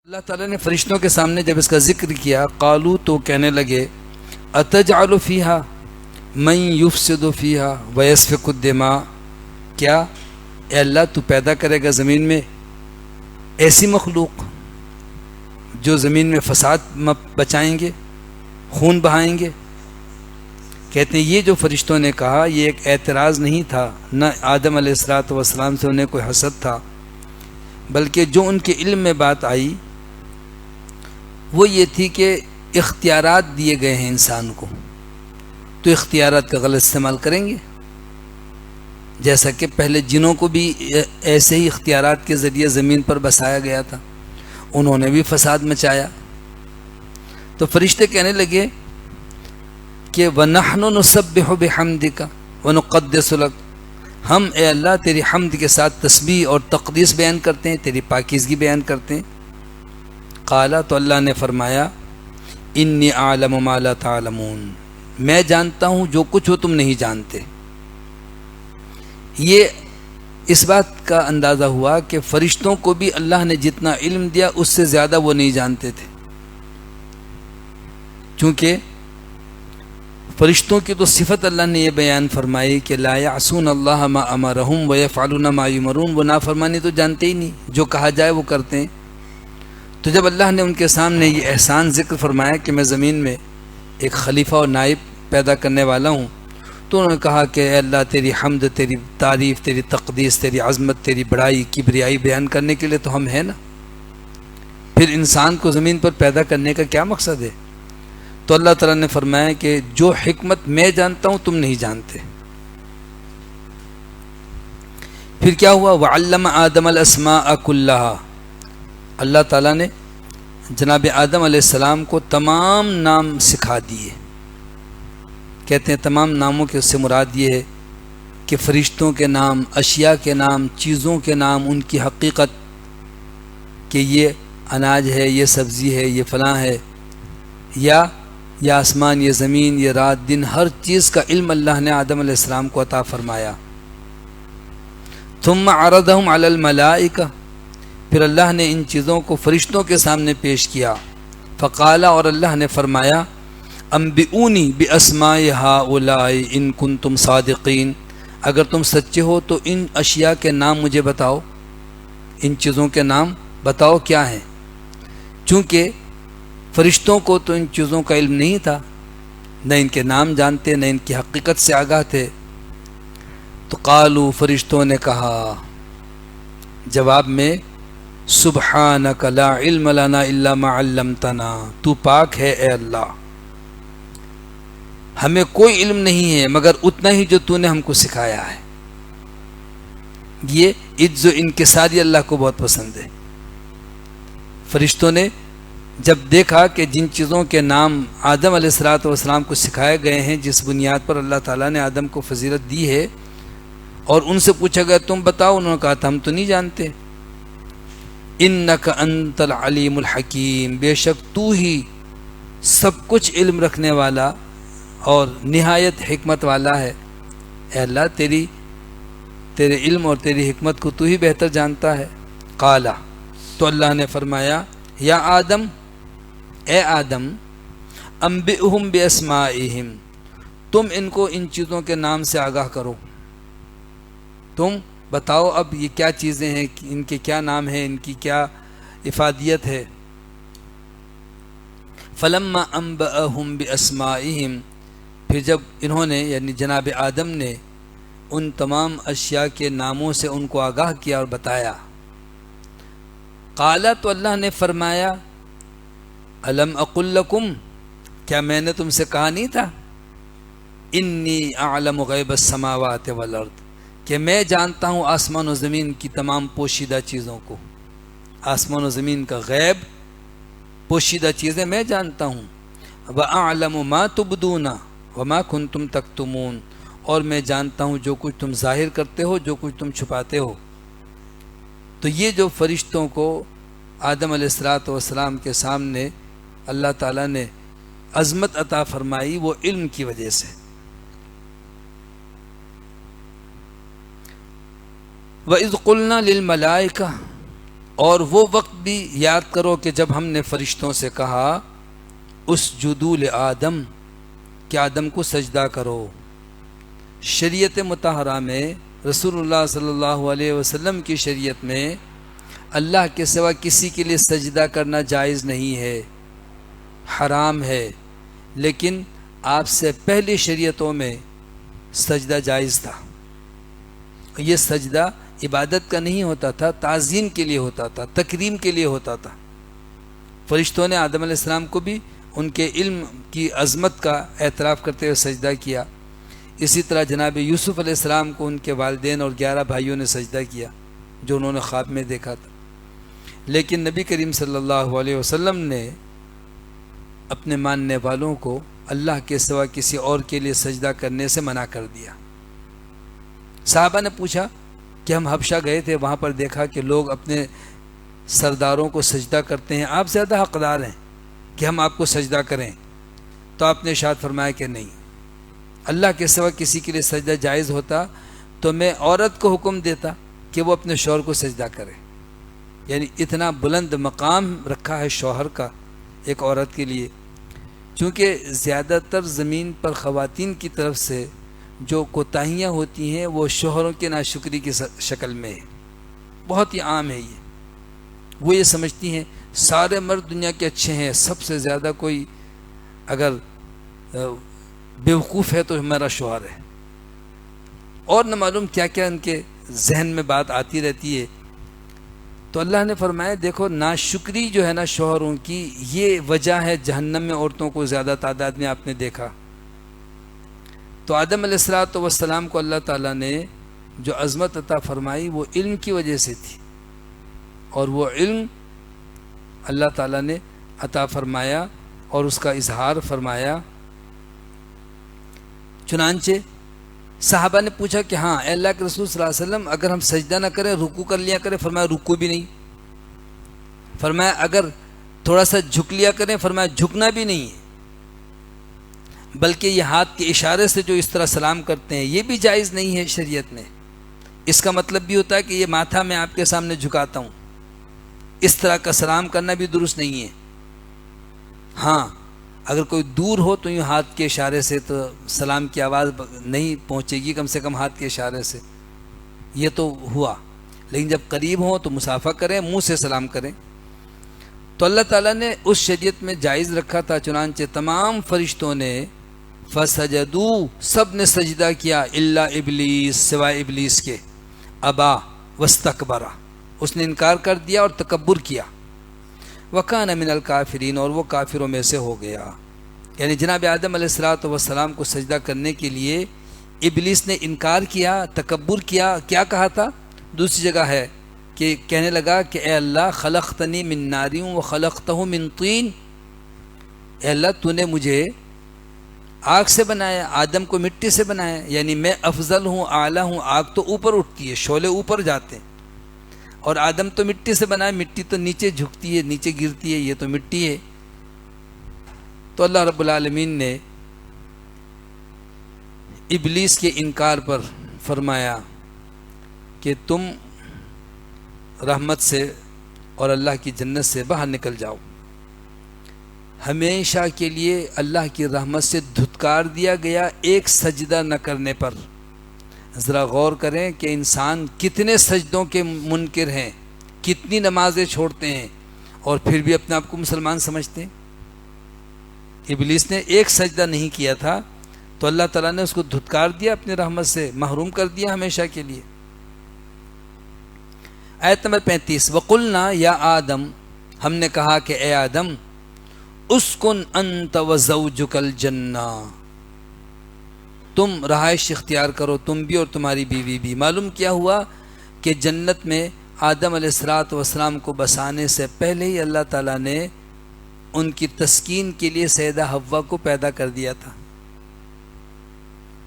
اللہ تعالیٰ نے فرشتوں کے سامنے جب اس کا ذکر کیا قالو تو کہنے لگے اتجعل فیہا من یفسد فیہا ویسفک الدماء، کیا اے اللہ تو پیدا کرے گا زمین میں ایسی مخلوق جو زمین میں فساد بچائیں گے، خون بہائیں گے؟ کہتے ہیں یہ جو فرشتوں نے کہا یہ ایک اعتراض نہیں تھا، نہ آدم علیہ السلام سے انہیں کوئی حسد تھا، بلکہ جو ان کے علم میں بات آئی وہ یہ تھی کہ اختیارات دیے گئے ہیں انسان کو، تو اختیارات کا غلط استعمال کریں گے، جیسا کہ پہلے جنوں کو بھی ایسے ہی اختیارات کے ذریعے زمین پر بسایا گیا تھا، انہوں نے بھی فساد مچایا۔ تو فرشتے کہنے لگے کہ وَنَحْنُ نُسَبِّحُ بِحَمْدِكَ وَنُقَدِّسُ لَكَ، ہم اے اللہ تیری حمد کے ساتھ تسبیح اور تقدیس بیان کرتے ہیں، تیری پاکیزگی بیان کرتے ہیں۔ قالا، تو اللہ نے فرمایا انی اعلم ما لا تعلمون، میں جانتا ہوں جو کچھ وہ تم نہیں جانتے۔ یہ اس بات کا اندازہ ہوا کہ فرشتوں کو بھی اللہ نے جتنا علم دیا اس سے زیادہ وہ نہیں جانتے تھے، چونکہ فرشتوں کی تو صفت اللہ نے یہ بیان فرمائی کہ لا یعصون اللہ ما امرہم ویفعلون ما یؤمرون، وہ نافرمانی تو جانتے ہی نہیں، جو کہا جائے وہ کرتے ہیں۔ تو جب اللہ نے ان کے سامنے یہ احسان ذکر فرمایا کہ میں زمین میں ایک خلیفہ اور نائب پیدا کرنے والا ہوں، تو انہوں نے کہا کہ اے اللہ تیری حمد، تیری تعریف، تیری تقدیس، تیری عظمت، تیری بڑائی، کبریائی بیان کرنے کے لیے تو ہم ہیں نا، پھر انسان کو زمین پر پیدا کرنے کا کیا مقصد ہے؟ تو اللہ تعالیٰ نے فرمایا کہ جو حکمت میں جانتا ہوں تم نہیں جانتے۔ پھر کیا ہوا؟ وَعَلَّمَ آدَمَ الْأَسْمَاءَ كُلَّهَا، اللہ تعالیٰ نے جناب آدم علیہ السلام کو تمام نام سکھا دیے۔ کہتے ہیں تمام ناموں کے اس سے مراد یہ ہے کہ فرشتوں کے نام، اشیاء کے نام، چیزوں کے نام، ان کی حقیقت کہ یہ اناج ہے، یہ سبزی ہے، یہ فلاں ہے، یا یہ آسمان، یہ زمین، یہ رات دن، ہر چیز کا علم اللہ نے آدم علیہ السلام کو عطا فرمایا۔ ثم عرضهم علی الملائکہ، پھر اللہ نے ان چیزوں کو فرشتوں کے سامنے پیش کیا۔ فقال، اور اللہ نے فرمایا انبئونی باسماء ہؤلاء ان کنتم صادقین، اگر تم سچے ہو تو ان اشیاء کے نام مجھے بتاؤ، ان چیزوں کے نام بتاؤ کیا ہیں، چونکہ فرشتوں کو تو ان چیزوں کا علم نہیں تھا، نہ ان کے نام جانتے، نہ ان کی حقیقت سے آگاہ تھے۔ تو قالوا، فرشتوں نے کہا جواب میں سبحانک لا علم لنا الا ما علمتنا، تو پاک ہے اے اللہ، ہمیں کوئی علم نہیں ہے مگر اتنا ہی جو تو نے ہم کو سکھایا ہے۔ یہ عجز و انکساری اللہ کو بہت پسند ہے۔ فرشتوں نے جب دیکھا کہ جن چیزوں کے نام آدم علیہ السلام کو سکھائے گئے ہیں، جس بنیاد پر اللہ تعالیٰ نے آدم کو فضیلت دی ہے، اور ان سے پوچھا گیا تم بتاؤ، انہوں نے کہا تھا ہم تو نہیں جانتے۔ انک انت العلیم الحکیم، بے شک تو ہی سب کچھ علم رکھنے والا اور نہایت حکمت والا ہے۔ اے اللہ تیرے علم اور تیری حکمت کو تو ہی بہتر جانتا ہے۔ قالا، تو اللہ نے فرمایا یا آدم، اے آدم، انبئہم باسمائہم، تم ان کو ان چیزوں کے نام سے آگاہ کرو، تم بتاؤ اب یہ کیا چیزیں ہیں، ان کے کیا نام ہیں، ان کی کیا افادیت ہے۔ فلما انبأہم باسمائہم، پھر جب انہوں نے یعنی جناب آدم نے ان تمام اشیاء کے ناموں سے ان کو آگاہ کیا اور بتایا، قالا، تو اللہ نے فرمایا الم اقل لکم، کیا میں نے تم سے کہا نہیں تھا انی اعلم غیب السماوات والارض، کہ میں جانتا ہوں آسمان و زمین کی تمام پوشیدہ چیزوں کو، آسمان و زمین کا غیب، پوشیدہ چیزیں میں جانتا ہوں۔ وَأَعْلَمُ مَا تُبْدُونَ وَمَا كُنْتُمْ تَكْتُمُونَ، اور میں جانتا ہوں جو کچھ تم ظاہر کرتے ہو، جو کچھ تم چھپاتے ہو۔ تو یہ جو فرشتوں کو آدم علیہ السلام کے سامنے اللہ تعالیٰ نے عظمت عطا فرمائی، وہ علم کی وجہ سے۔ وَإِذْ قُلْنَا لِلْمَلَائِكَةِ، اور وہ وقت بھی یاد کرو کہ جب ہم نے فرشتوں سے کہا اسجدوا لآدم کہ آدم کو سجدہ کرو۔ شریعت مطہرہ میں، رسول اللہ صلی اللہ علیہ وسلم کی شریعت میں اللہ کے سوا کسی کے لیے سجدہ کرنا جائز نہیں ہے، حرام ہے، لیکن آپ سے پہلی شریعتوں میں سجدہ جائز تھا۔ یہ سجدہ عبادت کا نہیں ہوتا تھا، تعظیم کے لیے ہوتا تھا، تکریم کے لیے ہوتا تھا۔ فرشتوں نے آدم علیہ السلام کو بھی ان کے علم کی عظمت کا اعتراف کرتے ہوئے سجدہ کیا۔ اسی طرح جناب یوسف علیہ السلام کو ان کے والدین اور 11 بھائیوں نے سجدہ کیا جو انہوں نے خواب میں دیکھا تھا۔ لیکن نبی کریم صلی اللہ علیہ وسلم نے اپنے ماننے والوں کو اللہ کے سوا کسی اور کے لیے سجدہ کرنے سے منع کر دیا۔ صحابہ نے پوچھا کہ ہم حبشہ گئے تھے، وہاں پر دیکھا کہ لوگ اپنے سرداروں کو سجدہ کرتے ہیں، آپ زیادہ حقدار ہیں کہ ہم آپ کو سجدہ کریں، تو آپ نے ارشاد فرمایا کہ نہیں، اللہ کے سوا کسی کے لیے سجدہ جائز ہوتا تو میں عورت کو حکم دیتا کہ وہ اپنے شوہر کو سجدہ کرے۔ یعنی اتنا بلند مقام رکھا ہے شوہر کا ایک عورت کے لیے، چونکہ زیادہ تر زمین پر خواتین کی طرف سے جو کوتاہیاں ہوتی ہیں وہ شوہروں کے ناشکری کی شکل میں ہے، بہت ہی عام ہے یہ۔ وہ یہ سمجھتی ہیں سارے مرد دنیا کے اچھے ہیں، سب سے زیادہ کوئی اگر بیوقوف ہے تو ہمارا شوہر ہے، اور نہ معلوم کیا کیا ان کے ذہن میں بات آتی رہتی ہے۔ تو اللہ نے فرمایا دیکھو ناشکری جو ہے نا شوہروں کی، یہ وجہ ہے جہنم میں عورتوں کو زیادہ تعداد میں آپ نے دیکھا۔ تو آدم علیہ السلام کو اللہ تعالیٰ نے جو عظمت عطا فرمائی وہ علم کی وجہ سے تھی، اور وہ علم اللہ تعالیٰ نے عطا فرمایا اور اس کا اظہار فرمایا۔ چنانچہ صحابہ نے پوچھا کہ ہاں اے اللہ کے رسول صلی اللہ علیہ وسلم، اگر ہم سجدہ نہ کریں رکوع کر لیا کریں؟ فرمایا رکوع بھی نہیں۔ فرمایا اگر تھوڑا سا جھک لیا کریں؟ فرمایا جھکنا بھی نہیں ہے، بلکہ یہ ہاتھ کے اشارے سے جو اس طرح سلام کرتے ہیں یہ بھی جائز نہیں ہے شریعت میں۔ اس کا مطلب بھی ہوتا ہے کہ یہ ماتھا میں آپ کے سامنے جھکاتا ہوں، اس طرح کا سلام کرنا بھی درست نہیں ہے۔ ہاں اگر کوئی دور ہو تو یوں ہاتھ کے اشارے سے تو سلام کی آواز نہیں پہنچے گی، کم سے کم ہاتھ کے اشارے سے، یہ تو ہوا۔ لیکن جب قریب ہوں تو مصافحہ کریں، منہ سے سلام کریں۔ تو اللہ تعالیٰ نے اس شریعت میں جائز رکھا تھا، چنانچہ تمام فرشتوں نے فسجدوا، سب نے سجدہ کیا، الا ابلیس، سوائے ابلیس کے، ابا واستکبر، اس نے انکار کر دیا اور تکبر کیا، وکان من الکافرین، اور وہ کافروں میں سے ہو گیا۔ یعنی جناب آدم علیہ السلام کو سجدہ کرنے کے لیے ابلیس نے انکار کیا، تکبر کیا۔ کیا کہا تھا؟ دوسری جگہ ہے کہ کہنے لگا کہ اے اللہ خلقتنی من نار وخلقتہ من طین، اے اللہ تو نے مجھے آگ سے بنایا، آدم کو مٹی سے بنایا، یعنی میں افضل ہوں، اعلیٰ ہوں۔ آگ تو اوپر اٹھتی ہے، شعلے اوپر جاتے ہیں، اور آدم تو مٹی سے بنایا، مٹی تو نیچے جھکتی ہے، نیچے گرتی ہے، یہ تو مٹی ہے۔ تو اللہ رب العالمین نے ابلیس کے انکار پر فرمایا کہ تم رحمت سے اور اللہ کی جنت سے باہر نکل جاؤ۔ ہمیشہ کے لیے اللہ کی رحمت سے دھتکار دیا گیا ایک سجدہ نہ کرنے پر۔ ذرا غور کریں کہ انسان کتنے سجدوں کے منکر ہیں، کتنی نمازیں چھوڑتے ہیں، اور پھر بھی اپنے آپ کو مسلمان سمجھتے ہیں۔ ابلیس نے ایک سجدہ نہیں کیا تھا تو اللہ تعالیٰ نے اس کو دھتکار دیا، اپنی رحمت سے محروم کر دیا ہمیشہ کے لیے۔ آیت نمبر 35، وَقُلْنَا یا آدم، ہم نے کہا کہ اے آدم اسکن انت وزوجک الجنہ، تم رہائش اختیار کرو، تم بھی اور تمہاری بیوی بھی۔ معلوم کیا ہوا کہ جنت میں آدم علیہ السلام کو بسانے سے پہلے ہی اللہ تعالیٰ نے ان کی تسکین کے لیے سیدہ حوا کو پیدا کر دیا تھا۔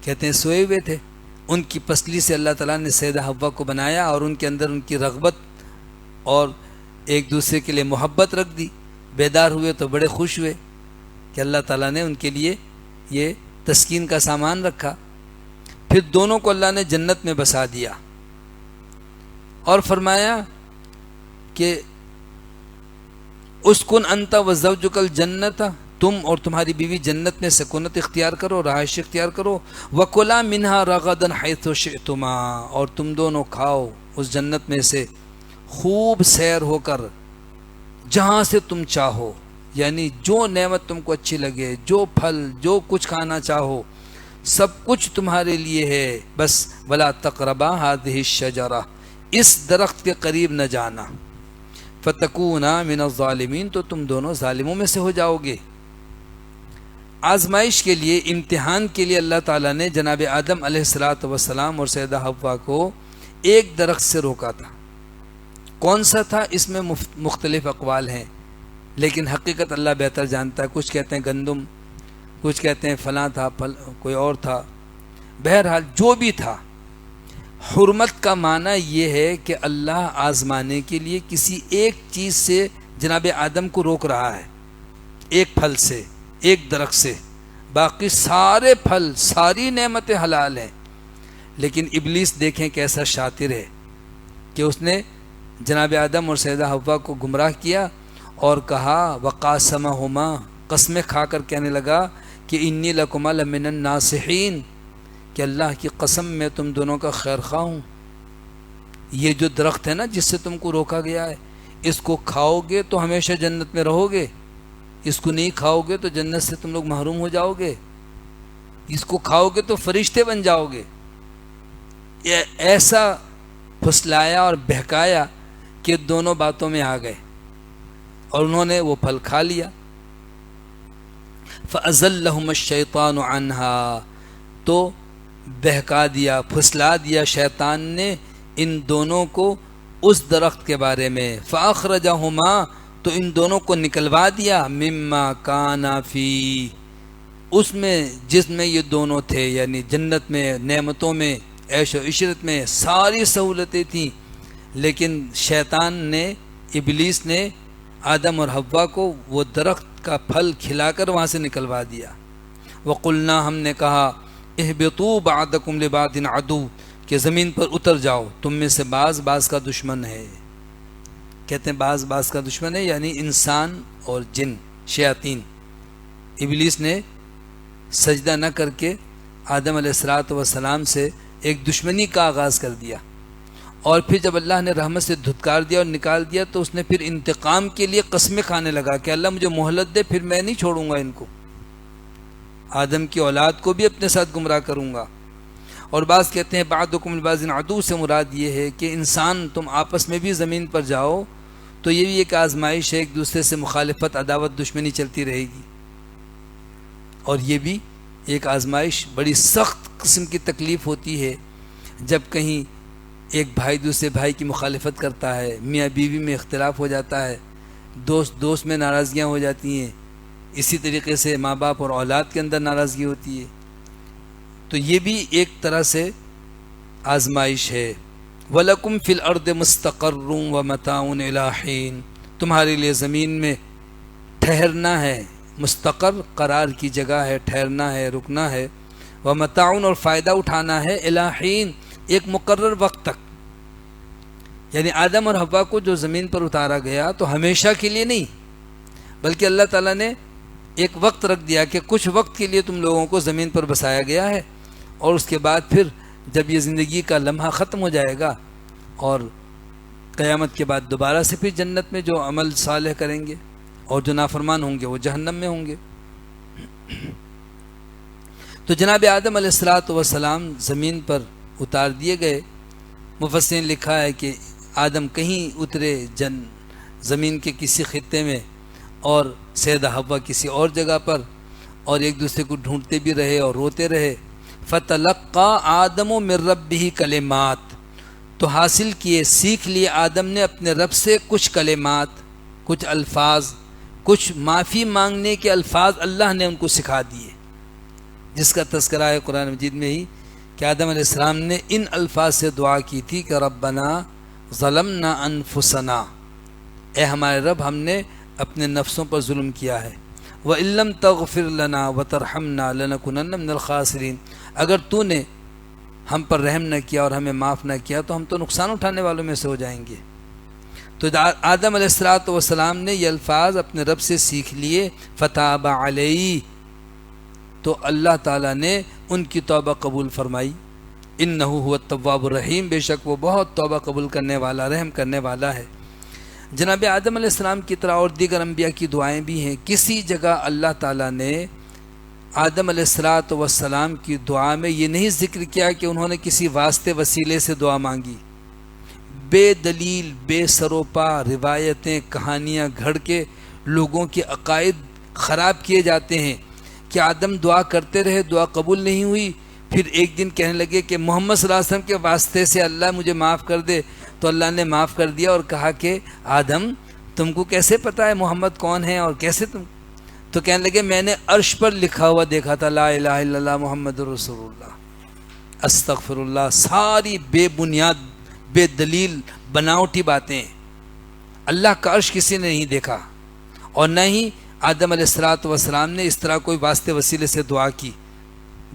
کہتے ہیں سوئے ہوئے تھے، ان کی پسلی سے اللہ تعالیٰ نے سیدہ حوا کو بنایا اور ان کے اندر ان کی رغبت اور ایک دوسرے کے لیے محبت رکھ دی۔ بیدار ہوئے تو بڑے خوش ہوئے کہ اللہ تعالیٰ نے ان کے لیے یہ تسکین کا سامان رکھا۔ پھر دونوں کو اللہ نے جنت میں بسا دیا اور فرمایا کہ اسکن انت وزوجک الجنت، تم اور تمہاری بیوی جنت میں سکونت اختیار کرو، رہائش اختیار کرو، وکلا منہا رغدا حیث شئتما، اور تم دونوں کھاؤ اس جنت میں سے خوب سیر ہو کر جہاں سے تم چاہو، یعنی جو نعمت تم کو اچھی لگے، جو پھل جو کچھ کھانا چاہو سب کچھ تمہارے لیے ہے، بس ولا تقربا هذه الشجرہ، اس درخت کے قریب نہ جانا، فتکونا من الظالمین، تو تم دونوں ظالموں میں سے ہو جاؤ گے۔ آزمائش کے لیے، امتحان کے لیے اللہ تعالیٰ نے جناب آدم علیہ السلام اور سیدہ حوا کو ایک درخت سے روکا تھا۔ کون سا تھا؟ اس میں مختلف اقوال ہیں، لیکن حقیقت اللہ بہتر جانتا ہے۔ کچھ کہتے ہیں گندم، کچھ کہتے ہیں فلاں تھا، کوئی اور تھا۔ بہرحال جو بھی تھا، حرمت کا معنی یہ ہے کہ اللہ آزمانے کے لیے کسی ایک چیز سے جناب آدم کو روک رہا ہے، ایک پھل سے، ایک درخت سے۔ باقی سارے پھل، ساری نعمتیں حلال ہیں، لیکن ابلیس دیکھیں کیسا شاطر ہے کہ اس نے جناب آدم اور سیدہ حوا کو گمراہ کیا اور کہا وقاسمہما، قسمیں کھا کر کہنے لگا کہ انی لکما لمن الناصحین، کہ اللہ کی قسم میں تم دونوں کا خیر خواہ ہوں۔ یہ جو درخت ہے نا جس سے تم کو روکا گیا ہے، اس کو کھاؤ گے تو ہمیشہ جنت میں رہو گے، اس کو نہیں کھاؤ گے تو جنت سے تم لوگ محروم ہو جاؤ گے، اس کو کھاؤ گے تو فرشتے بن جاؤ گے۔ ایسا پھسلایا اور بہکایا کہ دونوں باتوں میں آ گئے اور انہوں نے وہ پھل کھا لیا۔ فَأَزَلَّهُمَ الشَّيْطَانُ عَنْهَا، تو بہکا دیا، پھسلا دیا شیطان نے ان دونوں کو اس درخت کے بارے میں۔ فَأَخْرَجَهُمَا، تو ان دونوں کو نکلوا دیا، مِمَّا كَانَ فِيهِ، اس میں جس میں یہ دونوں تھے، یعنی جنت میں، نعمتوں میں، عیش و عشرت میں ساری سہولتیں تھیں، لیکن شیطان نے، ابلیس نے آدم اور حوا کو وہ درخت کا پھل کھلا کر وہاں سے نکلوا دیا۔ وَقُلْنَا، ہم نے کہا، اهْبِطُوا بَعْضُكُمْ لِبَعْضٍ عَدُوٌّ، کہ زمین پر اتر جاؤ، تم میں سے بعض کا دشمن ہے۔ کہتے ہیں بعض کا دشمن ہے، یعنی انسان اور جن، شیاطین۔ ابلیس نے سجدہ نہ کر کے آدم علیہ السلام سے ایک دشمنی کا آغاز کر دیا، اور پھر جب اللہ نے رحمت سے دھتکار دیا اور نکال دیا تو اس نے پھر انتقام کے لیے قسمیں کھانے لگا کہ اللہ مجھے مہلت دے، پھر میں نہیں چھوڑوں گا ان کو، آدم کی اولاد کو بھی اپنے ساتھ گمراہ کروں گا۔ اور بعض کہتے ہیں بعضکم لبعض عدو سے مراد یہ ہے کہ انسان تم آپس میں بھی زمین پر جاؤ تو یہ بھی ایک آزمائش ہے، ایک دوسرے سے مخالفت، عداوت، دشمنی چلتی رہے گی، اور یہ بھی ایک آزمائش، بڑی سخت قسم کی تکلیف ہوتی ہے جب کہیں ایک بھائی دوسرے بھائی کی مخالفت کرتا ہے، میاں بیوی میں اختلاف ہو جاتا ہے، دوست میں ناراضگیاں ہو جاتی ہیں، اسی طریقے سے ماں باپ اور اولاد کے اندر ناراضگی ہوتی ہے، تو یہ بھی ایک طرح سے آزمائش ہے۔ وَلَكُمْ فِي الْأَرْضِ مُسْتَقَرٌّ وَمَتَاعٌ إِلَىٰ حِينٍ، تمہارے لیے زمین میں ٹھہرنا ہے، مستقر قرار کی جگہ ہے، ٹھہرنا ہے، رکنا ہے، وَمَتَاعٌ، اور فائدہ اٹھانا ہے، إِلَىٰ حِينٍ، ایک مقرر وقت تک، یعنی آدم اور حوا کو جو زمین پر اتارا گیا تو ہمیشہ کے لیے نہیں، بلکہ اللہ تعالیٰ نے ایک وقت رکھ دیا کہ کچھ وقت کے لیے تم لوگوں کو زمین پر بسایا گیا ہے، اور اس کے بعد پھر جب یہ زندگی کا لمحہ ختم ہو جائے گا اور قیامت کے بعد دوبارہ سے پھر جنت میں جو عمل صالح کریں گے، اور جو نافرمان ہوں گے وہ جہنم میں ہوں گے۔ تو جناب آدم علیہ السلام زمین پر اتار دیے گئے۔ مفسرین نے لکھا ہے کہ آدم کہیں اترے زمین کے کسی خطے میں، اور سیدہ حوا کسی اور جگہ پر، اور ایک دوسرے کو ڈھونڈتے بھی رہے اور روتے رہے۔ فَتَلَقَّى آدَمُ مِن رَّبِّهِ کلمات، تو حاصل کیے، سیکھ لیے آدم نے اپنے رب سے کچھ کلمات، کچھ الفاظ، کچھ معافی مانگنے کے الفاظ اللہ نے ان کو سکھا دیے، جس کا تذکرہ ہے قرآن مجید میں ہی کہ آدم علیہ السلام نے ان الفاظ سے دعا کی تھی کہ ربنا ظلمنا انفسنا، اے ہمارے رب ہم نے اپنے نفسوں پر ظلم کیا ہے، وَإِن لَّمْ تَغْفِرْ لَنَا وَتَرْحَمْنَا لَنَكُونَنَّ مِنَ الْخَاسِرِينَ، اگر تو نے ہم پر رحم نہ کیا اور ہمیں معاف نہ کیا تو ہم تو نقصان اٹھانے والوں میں سے ہو جائیں گے۔ تو آدم علیہ السلام نے یہ الفاظ اپنے رب سے سیکھ لیے، فتاب علیہ، تو اللہ تعالیٰ نے ان کی توبہ قبول فرمائی۔ انہ هو التواب الرحیم، بے شک وہ بہت توبہ قبول کرنے والا، رحم کرنے والا ہے۔ جناب آدم علیہ السلام کی طرح اور دیگر انبیاء کی دعائیں بھی ہیں۔ کسی جگہ اللہ تعالیٰ نے آدم علیہ السلام کی دعا میں یہ نہیں ذکر کیا کہ انہوں نے کسی واسطے وسیلے سے دعا مانگی۔ بے دلیل، بے سروپا روایتیں، کہانیاں گھڑ کے لوگوں کے عقائد خراب کیے جاتے ہیں کہ آدم دعا کرتے رہے، دعا قبول نہیں ہوئی، پھر ایک دن کہنے لگے کہ محمد صلی اللہ علیہ وسلم کے واسطے سے اللہ مجھے معاف کر دے، تو اللہ نے معاف کر دیا اور کہا کہ آدم تم کو کیسے پتہ ہے محمد کون ہے اور کیسے تم؟ تو کہنے لگے میں نے عرش پر لکھا ہوا دیکھا تھا، لا الہ الا اللہ محمد رسول اللہ، استغفر اللہ۔ ساری بے بنیاد، بے دلیل، بناوٹی باتیں۔ اللہ کا عرش کسی نے نہیں دیکھا، اور نہ ہی آدم علیہ السلام نے اس طرح کوئی واسطے وسیلے سے دعا کی،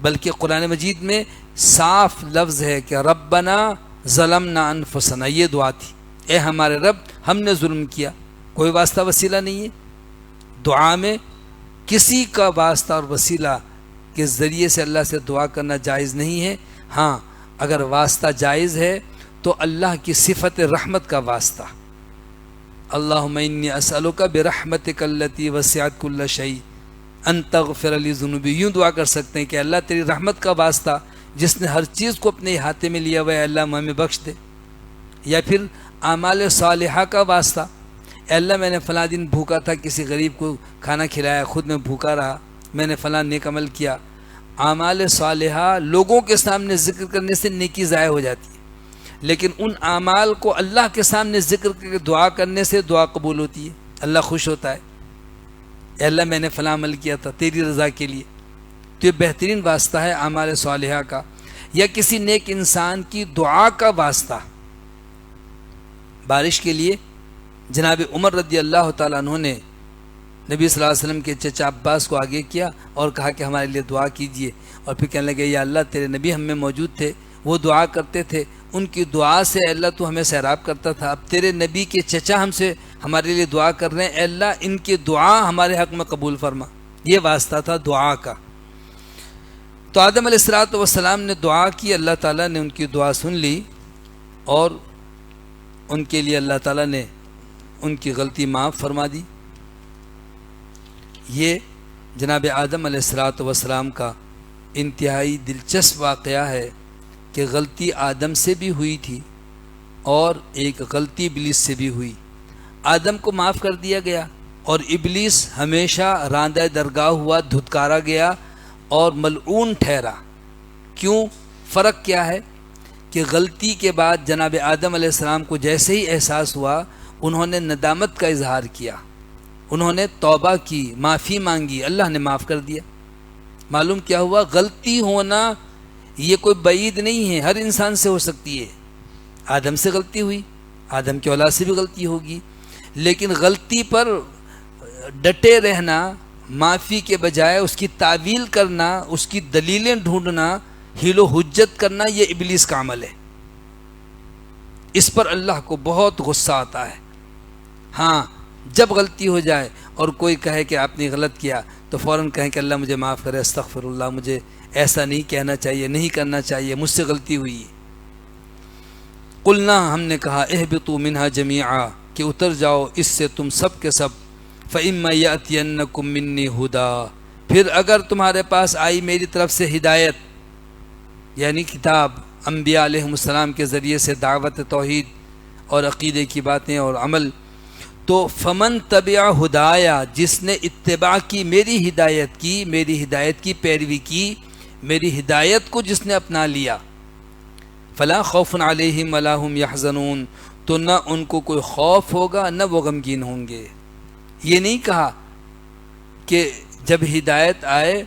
بلکہ قرآن مجید میں صاف لفظ ہے کہ ربنا ظلمنا انفسنا، یہ دعا تھی، اے ہمارے رب ہم نے ظلم کیا۔ کوئی واسطہ وسیلہ نہیں ہے دعا میں، کسی کا واسطہ اور وسیلہ کے ذریعے سے اللہ سے دعا کرنا جائز نہیں ہے۔ ہاں اگر واسطہ جائز ہے تو اللہ کی صفت رحمت کا واسطہ، اللہم انی اسألک برحمتک التی وسعت کل شیء ان تغفر لی ذنوبی، یوں دعا کر سکتے ہیں کہ اللہ تیری رحمت کا واسطہ جس نے ہر چیز کو اپنے احاطے میں لیا ہوا ہے، اللہ ہمیں بخش دے۔ یا پھر اعمال صالحہ کا واسطہ، اے اللہ میں نے فلاں دن بھوکا تھا، کسی غریب کو کھانا کھلایا، خود میں بھوکا رہا، میں نے فلاں نیک عمل کیا۔ اعمال صالحہ لوگوں کے سامنے ذکر کرنے سے نیکی ضائع ہو جاتی ہے، لیکن ان اعمال کو اللہ کے سامنے ذکر کر کے دعا کرنے سے دعا قبول ہوتی ہے، اللہ خوش ہوتا ہے۔ اے اللہ میں نے فلاں عمل کیا تھا تیری رضا کے لیے، تو یہ بہترین واسطہ ہے اعمال صالحہ کا۔ یا کسی نیک انسان کی دعا کا واسطہ، بارش کے لیے جناب عمر رضی اللہ تعالیٰ عنہ نے نبی صلی اللہ علیہ وسلم کے چچا عباس کو آگے کیا اور کہا کہ ہمارے لیے دعا کیجئے، اور پھر کہنے لگے یا اللہ تیرے نبی ہم میں موجود تھے، وہ دعا کرتے تھے، ان کی دعا سے اے اللہ تو ہمیں سیراب کرتا تھا، اب تیرے نبی کے چچا ہم سے ہمارے لیے دعا کر رہے ہیں، اے اللہ ان کی دعا ہمارے حق میں قبول فرما۔ یہ واسطہ تھا دعا کا۔ تو آدم علیہ السلام نے دعا کی، اللہ تعالیٰ نے ان کی دعا سن لی، اور ان کے لیے اللہ تعالیٰ نے ان کی غلطی معاف فرما دی۔ یہ جناب آدم علیہ السلام کا انتہائی دلچسپ واقعہ ہے کہ غلطی آدم سے بھی ہوئی تھی اور ایک غلطی ابلیس سے بھی ہوئی۔ آدم کو معاف کر دیا گیا اور ابلیس ہمیشہ راندہ درگاہ ہوا، دھتکارا گیا اور ملعون ٹھہرا۔ کیوں؟ فرق کیا ہے کہ غلطی کے بعد جناب آدم علیہ السلام کو جیسے ہی احساس ہوا، انہوں نے ندامت کا اظہار کیا، انہوں نے توبہ کی، معافی مانگی، اللہ نے معاف کر دیا۔ معلوم کیا ہوا؟ غلطی ہونا یہ کوئی بعید نہیں ہے، ہر انسان سے ہو سکتی ہے۔ آدم سے غلطی ہوئی، آدم کی اولاد سے بھی غلطی ہوگی، لیکن غلطی پر ڈٹے رہنا، معافی کے بجائے اس کی تعویل کرنا، اس کی دلیلیں ڈھونڈنا، حیل و حجت کرنا، یہ ابلیس کا عمل ہے۔ اس پر اللہ کو بہت غصہ آتا ہے۔ ہاں جب غلطی ہو جائے اور کوئی کہے کہ آپ نے غلط کیا تو فوراً کہیں کہ اللہ مجھے معاف کرے، استغفر اللہ، مجھے ایسا نہیں کہنا چاہیے، نہیں کرنا چاہیے، مجھ سے غلطی ہوئی ہے۔ قلنا، ہم نے کہا، اہبطوا منہا جمیعا، کہ اتر جاؤ اس سے تم سب کے سب، فإما یأتینکم منی ہدا، پھر اگر تمہارے پاس آئی میری طرف سے ہدایت، یعنی کتاب، انبیاء علیہم السلام کے ذریعے سے دعوت توحید اور عقیدے کی باتیں اور عمل، تو فمن تبع ہدایا، جس نے اتباع کی، میری ہدایت کی پیروی کی، میری ہدایت کو جس نے اپنا لیا، فلا خوف علیہم ولا هم یحزنون، تو نہ ان کو کوئی خوف ہوگا نہ وہ غمگین ہوں گے۔ یہ نہیں کہا کہ جب ہدایت آئے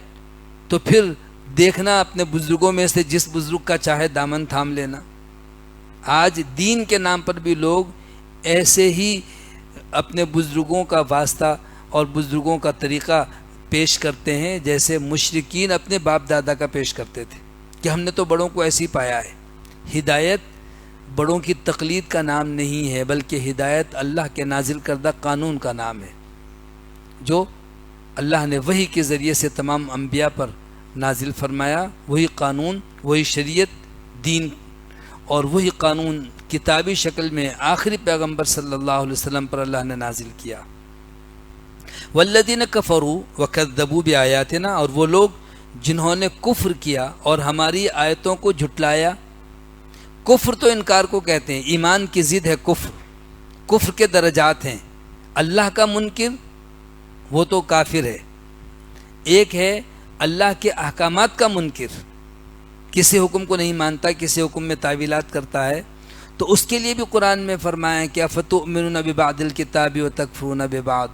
تو پھر دیکھنا اپنے بزرگوں میں سے جس بزرگ کا چاہے دامن تھام لینا۔ آج دین کے نام پر بھی لوگ ایسے ہی اپنے بزرگوں کا واسطہ اور بزرگوں کا طریقہ پیش کرتے ہیں جیسے مشرکین اپنے باپ دادا کا پیش کرتے تھے کہ ہم نے تو بڑوں کو ایسے ہی پایا ہے۔ ہدایت بڑوں کی تقلید کا نام نہیں ہے، بلکہ ہدایت اللہ کے نازل کردہ قانون کا نام ہے، جو اللہ نے وحی کے ذریعے سے تمام انبیاء پر نازل فرمایا۔ وہی قانون، وہی شریعت، دین، اور وہی قانون کتابی شکل میں آخری پیغمبر صلی اللہ علیہ وسلم پر اللہ نے نازل کیا۔ والذین کفروا وکذبوا بآیاتنا، اور وہ لوگ جنہوں نے کفر کیا اور ہماری آیتوں کو جھٹلایا۔ کفر تو انکار کو کہتے ہیں، ایمان کی ضد ہے کفر۔ کفر کے درجات ہیں، اللہ کا منکر وہ تو کافر ہے، ایک ہے اللہ کے احکامات کا منکر، کسی حکم کو نہیں مانتا، کسی حکم میں تعویلات کرتا ہے، تو اس کے لیے بھی قرآن میں فرمایا کہ افتؤمنون ببعض الکتاب وتکفرون ببعض،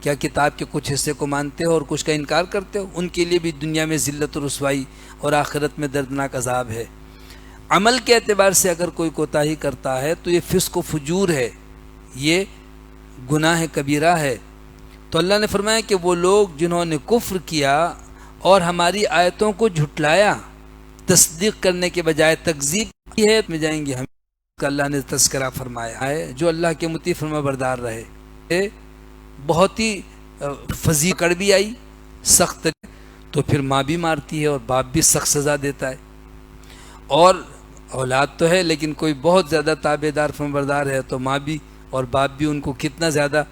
کیا کتاب کے کچھ حصے کو مانتے ہو اور کچھ کا انکار کرتے ہو؟ ان کے لیے بھی دنیا میں ذلت و رسوائی اور آخرت میں دردناک عذاب ہے۔ عمل کے اعتبار سے اگر کوئی کوتاہی کرتا ہے تو یہ فسق و فجور ہے، یہ گناہ کبیرہ ہے۔ تو اللہ نے فرمایا کہ وہ لوگ جنہوں نے کفر کیا اور ہماری آیتوں کو جھٹلایا، تصدیق کرنے کے بجائے تکذیب کی ہے، میں جائیں گے ہم کا اللہ نے تذکرہ فرمایا ہے، جو اللہ کے مطیع فرما بردار رہے۔ بہت ہی فضیل کڑوی آئی، سخت، تو پھر ماں بھی مارتی ہے اور باپ بھی سخت سزا دیتا ہے، اور اولاد تو ہے لیکن کوئی بہت زیادہ تابع دار فرما بردار ہے تو ماں بھی اور باپ بھی ان کو کتنا زیادہ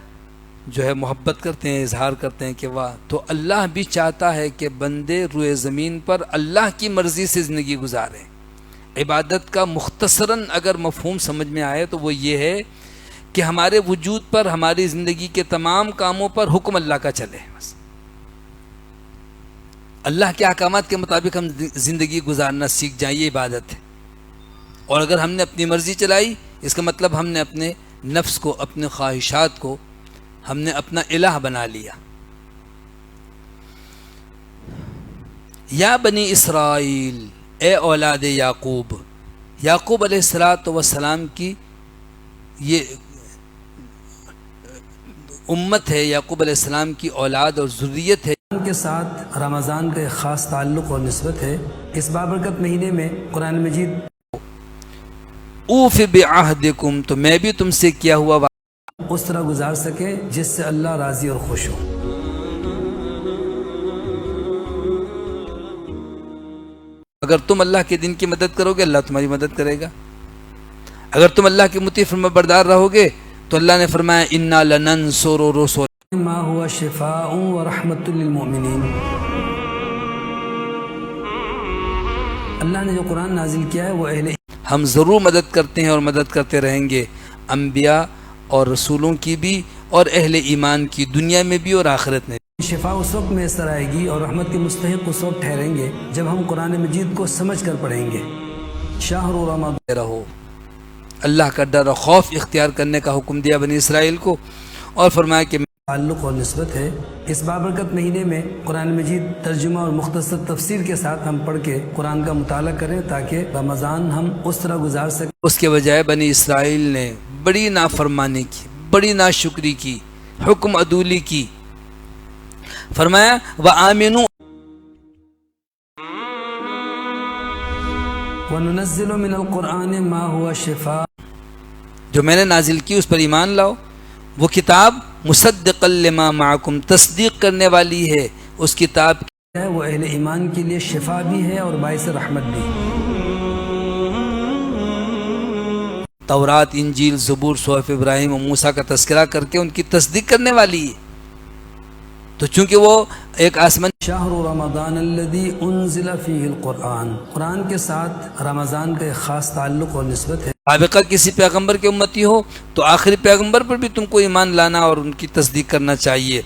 جو ہے محبت کرتے ہیں، اظہار کرتے ہیں کہ واہ۔ تو اللہ بھی چاہتا ہے کہ بندے روئے زمین پر اللہ کی مرضی سے زندگی گزاریں۔ عبادت کا مختصراً اگر مفہوم سمجھ میں آئے تو وہ یہ ہے کہ ہمارے وجود پر، ہماری زندگی کے تمام کاموں پر حکم اللہ کا چلے، بس اللہ کے احکامات کے مطابق ہم زندگی گزارنا سیکھ جائیں، یہ عبادت ہے۔ اور اگر ہم نے اپنی مرضی چلائی، اس کا مطلب ہم نے اپنے نفس کو، اپنے خواہشات کو ہم نے اپنا الہ بنا لیا۔ یا بنی اسرائیل، اے اولاد یعقوب، یعقوب علیہ السلام کی یہ امت ہے، یعقوب علیہ السلام کی اولاد اور ذریت ہے۔ ان کے ساتھ رمضان کا ایک خاص تعلق اور نسبت ہے۔ اس بابرکت مہینے میں قرآن مجید اوف بعہدکم، تو میں بھی تم سے کیا ہوا وعدہ اس طرح گزار سکے جس سے اللہ راضی اور خوش ہو۔ اگر تم اللہ کے دین کی مدد کرو گے، اللہ تمہاری مدد کرے گا۔ اگر تم اللہ کے مطیع فرما بردار رہو گے تو اللہ نے فرمایا انا لننصر رسلنا ما هو شفاء ورحمۃ للمؤمنین۔ اللہ نے جو قرآن نازل کیا ہے وہ ہم ضرور مدد کرتے ہیں اور مدد کرتے رہیں گے، انبیاء اور رسولوں کی بھی اور اہل ایمان کی، دنیا میں بھی اور آخرت میں بھی۔ شفا اس وقت میسر آئے گی اور رحمت کے مستحق اس وقت ٹھہریں گے جب ہم قرآن مجید کو سمجھ کر پڑھیں گے۔ شہر رمضان رہو، اللہ کا ڈر اور خوف اختیار کرنے کا حکم دیا بنی اسرائیل کو، اور فرمایا کہ تعلق اور نسبت ہے۔ اس بابرکت مہینے میں قرآن مجید ترجمہ اور مختصر تفسیر کے ساتھ ہم پڑھ کے قرآن کا مطالعہ کریں تاکہ رمضان ہم اس طرح گزار سکیں۔ اس کے بجائے بنی اسرائیل نے بڑی نافرمانی کی، بڑی ناشکری کی، حکم عدولی کی۔ فرمایا وآمنوا وَنُنَزِّلُ مِنَ الْقُرْآنِ مَا هُوَ شِفَاءٌ، جو میں نے نازل کی اس پر ایمان لاؤ، وہ کتاب مصدقا لما معکم، تصدیق کرنے والی ہے اس کتاب کی ہے، وہ اہل ایمان کے لیے شفا بھی ہے اور باعث رحمت بھی۔ تورات، انجیل، زبور، صحف ابراہیم اور موسیٰ کا تذکرہ کر کے ان کی تصدیق کرنے والی ہے۔ تو چونکہ وہ ایک آسمان، شہر رمضان الذی انزل فیہ القرآن، قرآن کے ساتھ رمضان کا ایک خاص تعلق اور نسبت ہے۔ سابقہ کسی پیغمبر کے امتی ہو تو آخری پیغمبر پر بھی تم کو ایمان لانا اور ان کی تصدیق کرنا چاہیے۔